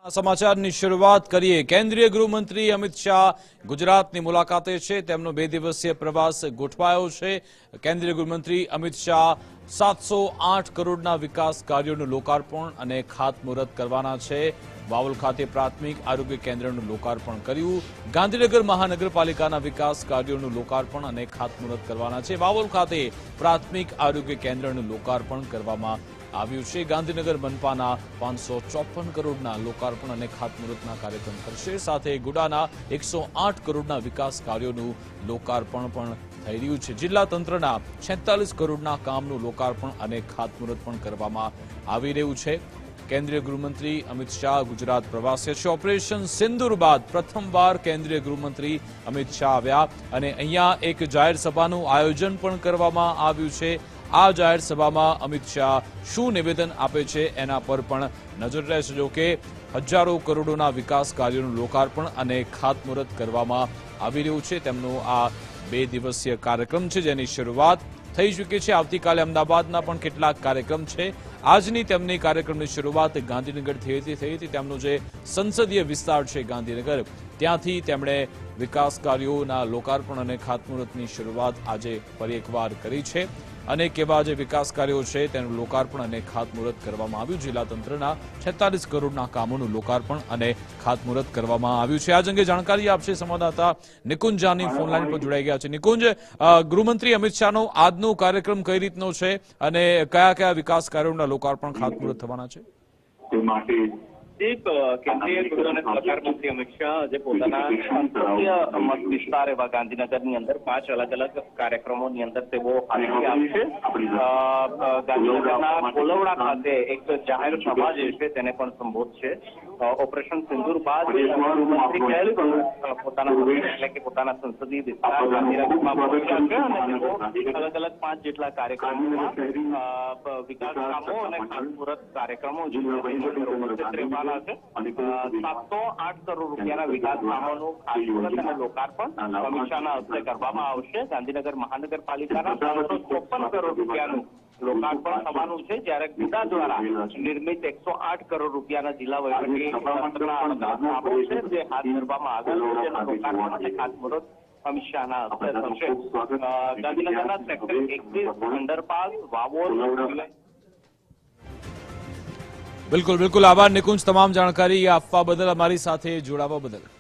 સમાચારની શરૂઆત કરીએ। કેન્દ્રીય ગૃહમંત્રી અમિત શાહ ગુજરાતની મુલાકાતે છે। તેમનો 2 દિવસીય પ્રવાસ ગોઠવાયો છે। કેન્દ્રીય ગૃહમંત્રી અમિત શાહ 708 કરોડના વિકાસ કાર્યોનું લોકાર્પણ અને ખાતમુહૂર્ત કરવાના છે। વાવોલ ખાતે પ્રાથમિક આરોગ્ય કેન્દ્રનું લોકાર્પણ કર્યું। ગાંધીનગર મહાનગરપાલિકાના વિકાસ કાર્યોનું લોકાર્પણ અને ખાતમુહૂર્ત કરવાના છે। વાવોલ ખાતે પ્રાથમિક આરોગ્ય કેન્દ્રનું લોકાર્પણ કરવામાં આવ્યું છે। ગાંધીનગર મનપાના 554 કરોડના લોકાર્પણ અને ખાતમુહૂર્તના કાર્યક્રમ કરશે। સાથે ગુડાના 108 કરોડના વિકાસ કાર્યોનું લોકાર્પણ પણ થઈ રહ્યું છે। જિલ્લા તંત્રના 46 કરોડના કામનું લોકાર્પણ અને ખાતમુહૂર્ત પણ કરવામાં આવી રહ્યું છે। કેન્દ્રીય ગૃહમંત્રી અમિત શાહ ગુજરાત પ્રવાસે છે। ઓપરેશન સિંદૂર બાદ પ્રથમવાર કેન્દ્રીય ગૃહમંત્રી અમિત શાહ આવ્યા અને અહીંયા એક જાહેર સભાનું આયોજન પણ કરવામાં આવ્યું છે। આ જાહેર સભામાં અમિત શાહ શું નિવેદન આપે છે એના પર પણ નજર રહેશે। જો કે હજારો કરોડોના વિકાસ કાર્યોનું લોકાર્પણ અને ખાતમુહૂર્ત કરવામાં આવી રહ્યું છે। તેમનો આ 2 દિવસીય કાર્યક્રમ છે જેની શરૂઆત થઈ ચૂકી છે। આવતીકાલે અમદાવાદના પણ કેટલાક કાર્યક્રમ છે। આજની તેમની કાર્યક્રમની શરૂઆત ગાંધીનગરથી થઈ હતી। તેમનો જે સંસદીય વિસ્તાર છે ગાંધીનગર, ત્યાંથી તેમણે વિકાસ કાર્યોના લોકાર્પણ અને ખાતમુહૂર્તની શરૂઆત આજે ફરી એકવાર કરી છે। અનેક એવા જે વિકાસ કાર્યો છે તેનું લોકાર્પણ અને ખાતમુહૂર્ત કરવામાં આવ્યું। જિલ્લા તંત્રના 46 કરોડના કામોનું લોકાર્પણ અને ખાતમુહૂર્ત કરવામાં આવ્યું છે। આજ અંગે જાણકારી આપશે સંવાદદાતા નિકુંજ જાની ફોનલાઈન પર જોડાઈ ગયા છે। નિકુંજ, ગૃહમંત્રી અમિત શાહનો આજનો કાર્યક્રમ કઈ રીતનો છે અને કયા કયા વિકાસ કાર્યોના લોકાર્પણ ખાતમુહૂર્ત થવાના છે? કેન્દ્રીય ગૃહ અને સહકાર મંત્રી અમિત શાહ આજે પોતાના સંસદીય મત વિસ્તાર એવા ગાંધીનગરની અંદર 5 અલગ અલગ કાર્યક્રમોની અંદર તેઓ હાજરી આપશે। ગાંધીનગરના કોલવડા ખાતે એક જાહેર સભા જે છે તેને પણ સંબોધશે। ઓપરેશન સિંદૂર બાદ ગૃહમંત્રી પહેલ પોતાના એટલે કે પોતાના સંસદીય વિસ્તાર ગાંધીનગરમાં પહોંચ્યા છે અને તેઓ અલગ અલગ 5 જેટલા કાર્યક્રમોમાં વિકાસ કામો અને ખાતમુહૂર્ત કાર્યક્રમો જે 708 કરોડ રૂપિયાના વિકાસ કામોનું ખાતમુહૂર્ત અને લોકાર્પણ અમિત શાહના હસ્તે કરવામાં આવશે। ગાંધીનગર મહાનગરપાલિકાના 554 કરોડ રૂપિયાનું લોકાર્પણ થવાનું છે, જ્યારે ગુડા દ્વારા નિર્મિત 108 કરોડ રૂપિયાના જિલ્લા વહીવટી તંત્રના કામો છે જે હાથ ધરવામાં આવ્યા છે, જેનું લોકાર્પણ અને ખાતમુહૂર્ત અમિત શાહના હસ્તે થશે। ગાંધીનગરના સેક્ટર 21 અંડરપાસ વાવોલ બિલકુલ આભાર નિકુંજ, તમામ જાણકારી આપવા બદલ, અમારી સાથે જોડાવા બદલ।